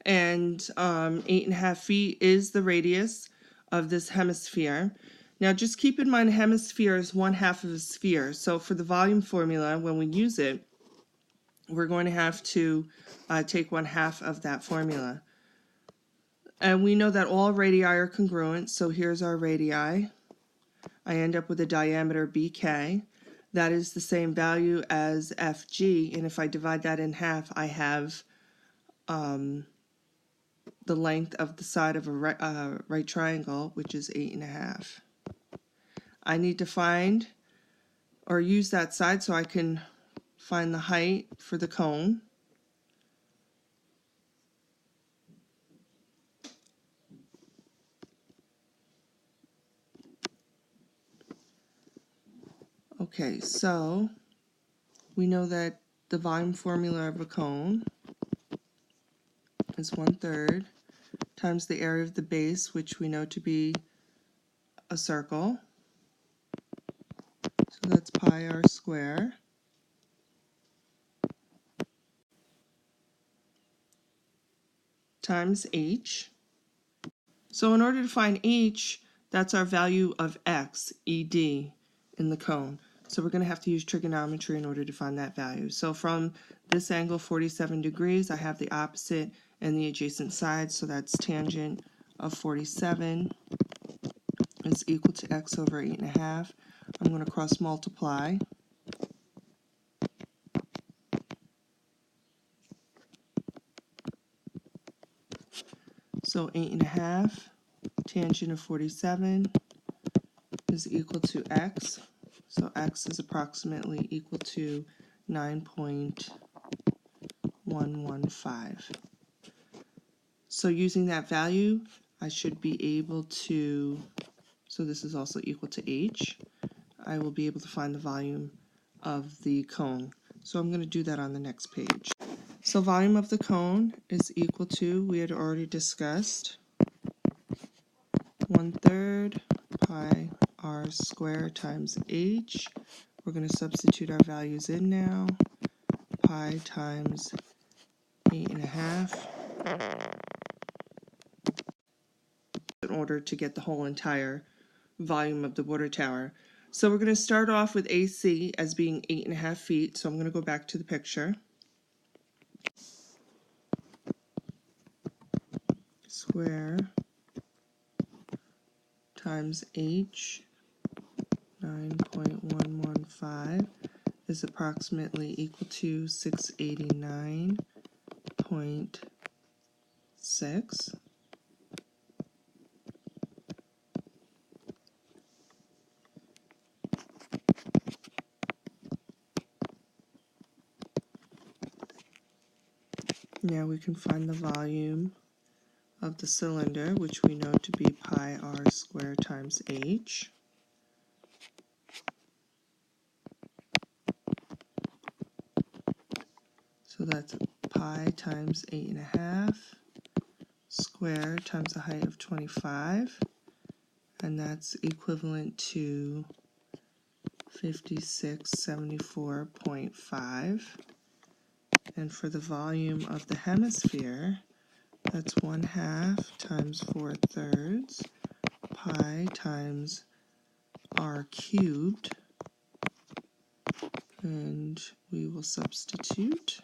and 8.5 feet is the radius of this hemisphere. Now just keep in mind a hemisphere is 1/2 of a sphere, so for the volume formula, when we use it, we're going to have to take 1/2 of that formula. And we know that all radii are congruent, so here's our radii. I end up with a diameter BK. That is the same value as FG, and if I divide that in half, I have the length of the side of a right triangle, which is 8.5. I need to find or use that side so I can find the height for the cone. Okay, so we know that the volume formula of a cone is 1/3 times the area of the base, which we know to be a circle. So that's pi r square. Times h. So in order to find h, that's our value of x, ed, in the cone. So we're going to have to use trigonometry in order to find that value. So from this angle, 47 degrees, I have the opposite and the adjacent sides, so that's tangent of 47 is equal to x over 8.5. I'm going to cross multiply. So 8.5 tangent of 47 is equal to x. So x is approximately equal to 9.115. So using that value, I should be able to, so this is also equal to h, I will be able to find the volume of the cone. So I'm going to do that on the next page. So volume of the cone is equal to, we had already discussed, 1/3 pi r squared times h. We're going to substitute our values in now. Pi times 8.5 in order to get the whole entire volume of the water tower. So we're going to start off with AC as being 8.5 feet. So I'm going to go back to the picture. Square times h, 9.115, is approximately equal to 689.6. Now we can find the volume of the cylinder, which we know to be pi r squared times h. So that's pi times 8.5 squared times a height of 25, and that's equivalent to 5674.5. And for the volume of the hemisphere, that's 1/2 times 4/3 pi times r cubed, and we will substitute.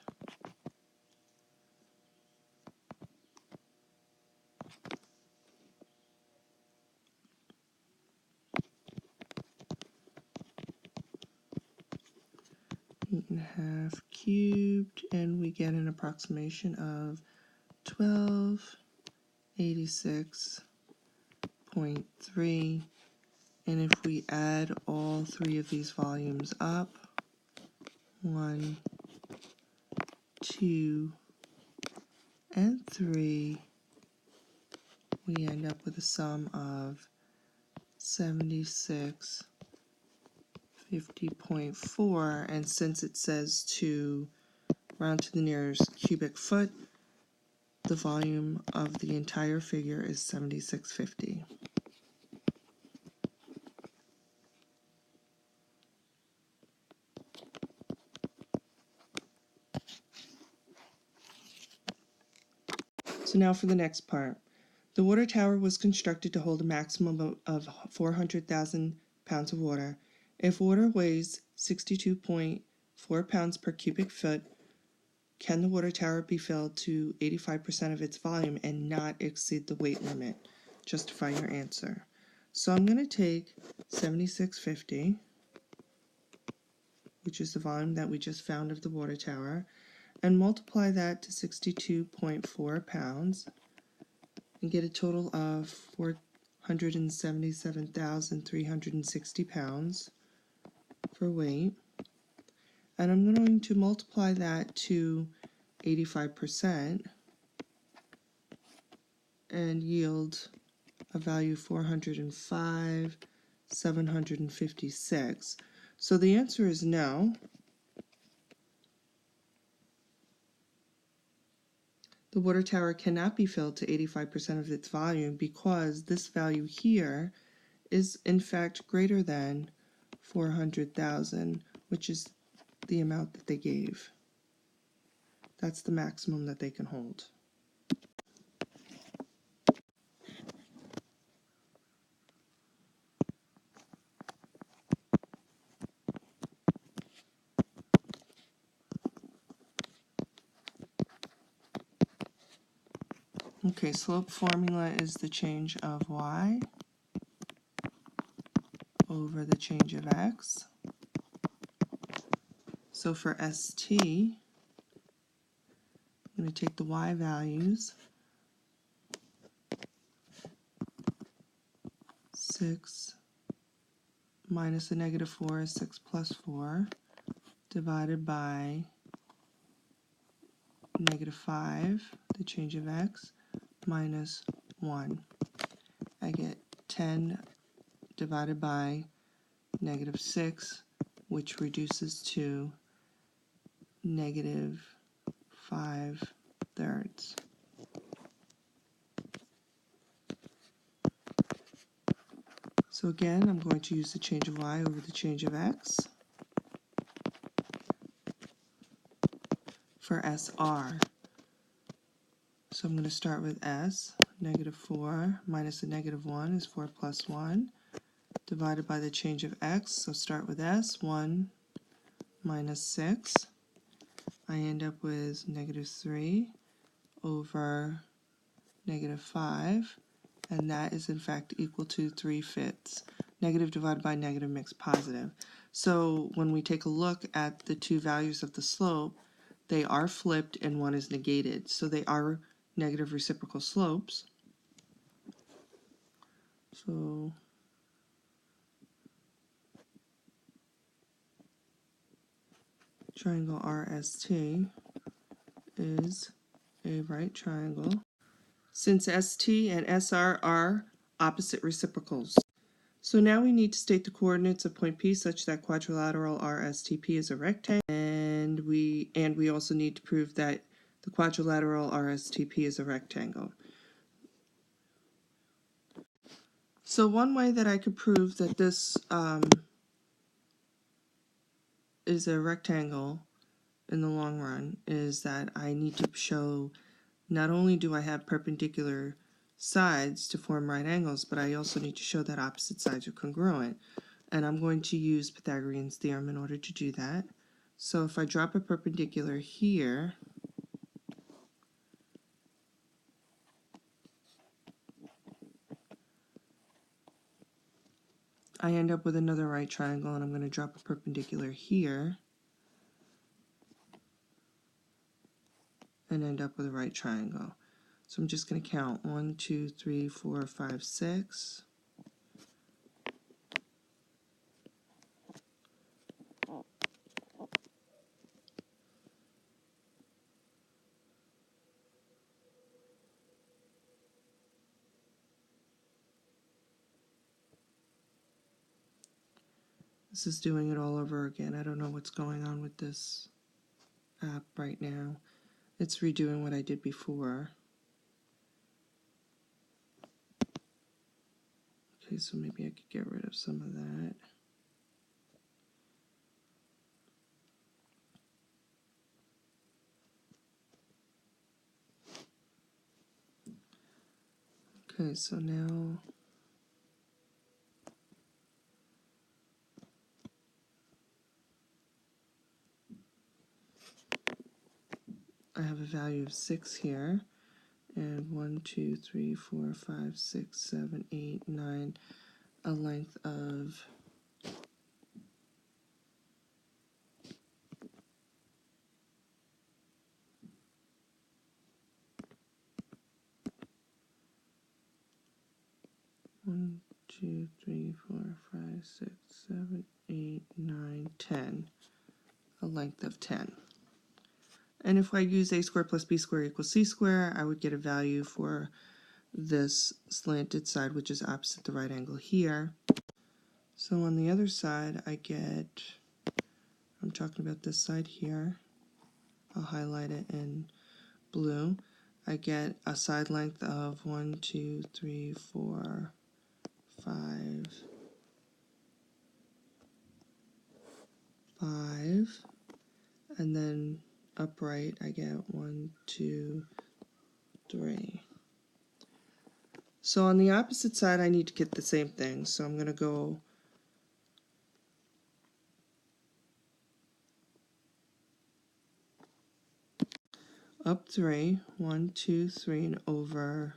Eight and a half cubed, and we get an approximation of 1286.3. And if we add all three of these volumes up, 1, 2, and 3, we end up with a sum of 7650.4, and since it says to round to the nearest cubic foot, the volume of the entire figure is 7650. So now for the next part. The water tower was constructed to hold a maximum of 400,000 pounds of water. If water weighs 62.4 pounds per cubic foot, can the water tower be filled to 85% of its volume and not exceed the weight limit? Justify your answer. So I'm going to take 7650, which is the volume that we just found of the water tower, and multiply that to 62.4 pounds and get a total of 477,360 pounds for weight. And I'm going to multiply that to 85% and yield a value 405,756. So the answer is no. The water tower cannot be filled to 85% of its volume because this value here is in fact greater than 400,000, which is the amount that they gave. That's the maximum that they can hold. Okay, slope formula is the change of y over the change of x. So for ST, I'm going to take the y values, 6 minus a negative 4 is 6 plus 4, divided by negative 5, the change of x, minus 1. I get 10 divided by negative 6, which reduces to negative 5/3. So again, I'm going to use the change of y over the change of x for SR. So I'm going to start with S. Negative 4 minus a negative 1 is 4 plus 1, divided by the change of x. So start with S, 1 minus 6. I end up with negative 3 over negative 5, and that is in fact equal to 3/5. Negative divided by negative makes positive. So when we take a look at the two values of the slope, they are flipped and one is negated. So they are negative reciprocal slopes. So triangle RST is a right triangle, since ST and SR are opposite reciprocals. So now we need to state the coordinates of point P such that quadrilateral RSTP is a rectangle, and we also need to prove that the quadrilateral RSTP is a rectangle. So one way that I could prove that this is a rectangle in the long run is that I need to show not only do I have perpendicular sides to form right angles, but I also need to show that opposite sides are congruent. And I'm going to use Pythagorean Theorem in order to do that. So if I drop a perpendicular here, I end up with another right triangle, and I'm going to drop a perpendicular here and end up with a right triangle. So I'm just going to count 1, 2, 3, 4, 5, 6. This is doing it all over again. I don't know what's going on with this app right now. It's redoing what I did before. Okay, so maybe I could get rid of some of that. Okay, so now I have a value of 6 here, and 1, 2, 3, 4, 5, 6, 7, 8, 9, a length of 1, 2, 3, 4, 5, 6, 7, 8, 9, 10, a length of 10. And if I use a squared plus b squared equals c squared, I would get a value for this slanted side, which is opposite the right angle here. So on the other side, I get, I'm talking about this side here, I'll highlight it in blue. I get a side length of 1, 2, 3, 4, 5, 5, and then upright I get 1, 2, 3. So on the opposite side I need to get the same thing, so I'm going to go up 3, 1, 2, 3, and over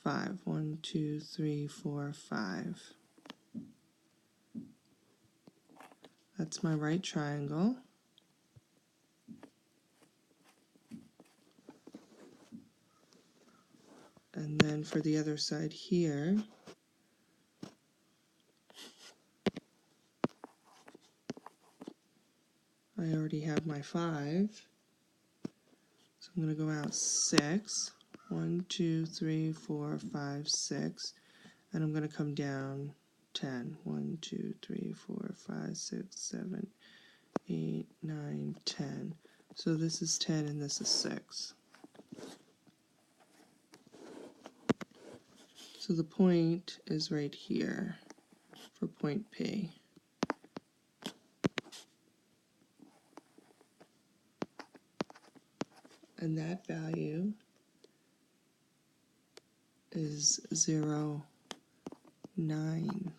5, 1, 2, 3, 4, 5. That's my right triangle. And then for the other side here, I already have my 5. So I'm going to go out 6. 1, 2, 3, 4, 5, 6. And I'm going to come down 10. 1, 2, 3, 4, 5, 6, 7, 8, 9, 10. So this is 10 and this is 6. So the point is right here for point P. And that value is 0, 9.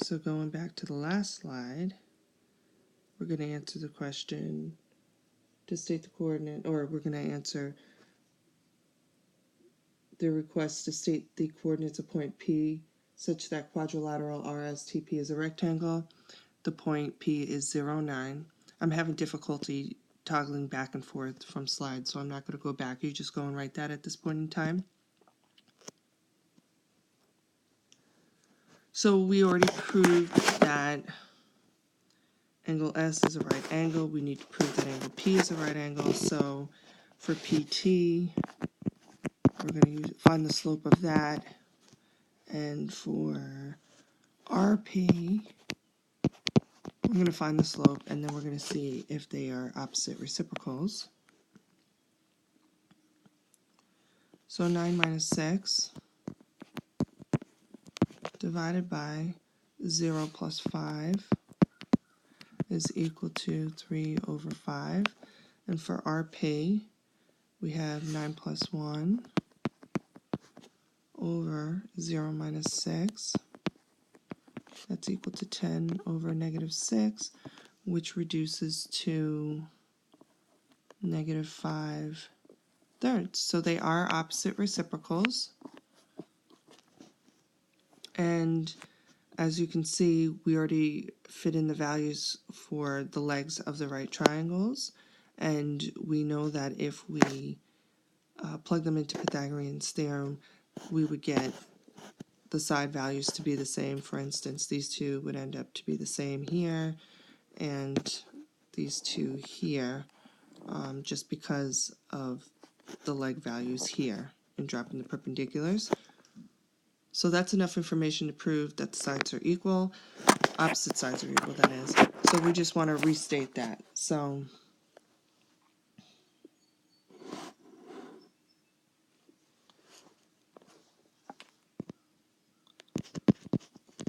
So going back to the last slide, we're going to answer the question to state the coordinate, or we're going to answer the request to state the coordinates of point P such that quadrilateral RSTP is a rectangle. The point P is 0, 9. I'm having difficulty toggling back and forth from slides, so I'm not going to go back. You just go and write that at this point in time. So we already proved that angle S is a right angle. We need to prove that angle P is a right angle. So for PT, we're going to find the slope of that. And for RP, we're going to find the slope, and then we're going to see if they are opposite reciprocals. So 9 minus 6 divided by 0 plus 5 is equal to 3 over 5. And for RP, we have 9 plus 1 over 0 minus 6. That's equal to 10 over negative 6, which reduces to negative 5 thirds. So they are opposite reciprocals. And as you can see, we already fit in the values for the legs of the right triangles. And we know that if we plug them into Pythagorean theorem, we would get the side values to be the same. For instance, these two would end up to be the same here, and these two here, just because of the leg values here and dropping the perpendiculars. So that's enough information to prove that the sides are equal. Opposite sides are equal, that is. So we just want to restate that. So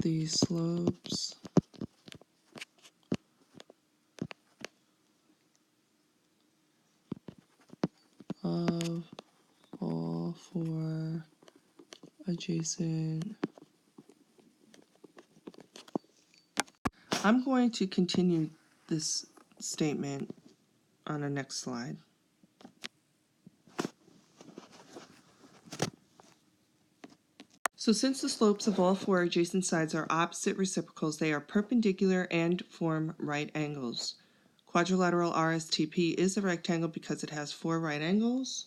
the slopes of for adjacent. I'm going to continue this statement on the next slide. So since the slopes of all four adjacent sides are opposite reciprocals, they are perpendicular and form right angles. Quadrilateral RSTP is a rectangle because it has four right angles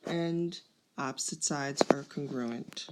and opposite sides are congruent.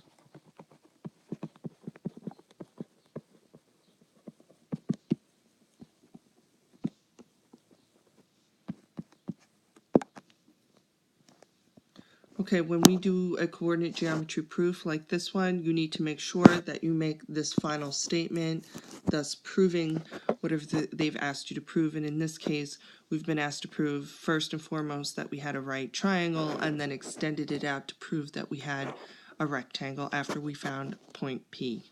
Okay, when we do a coordinate geometry proof like this one, you need to make sure that you make this final statement, thus proving whatever they've asked you to prove. And in this case, we've been asked to prove first and foremost that we had a right triangle and then extended it out to prove that we had a rectangle after we found point P.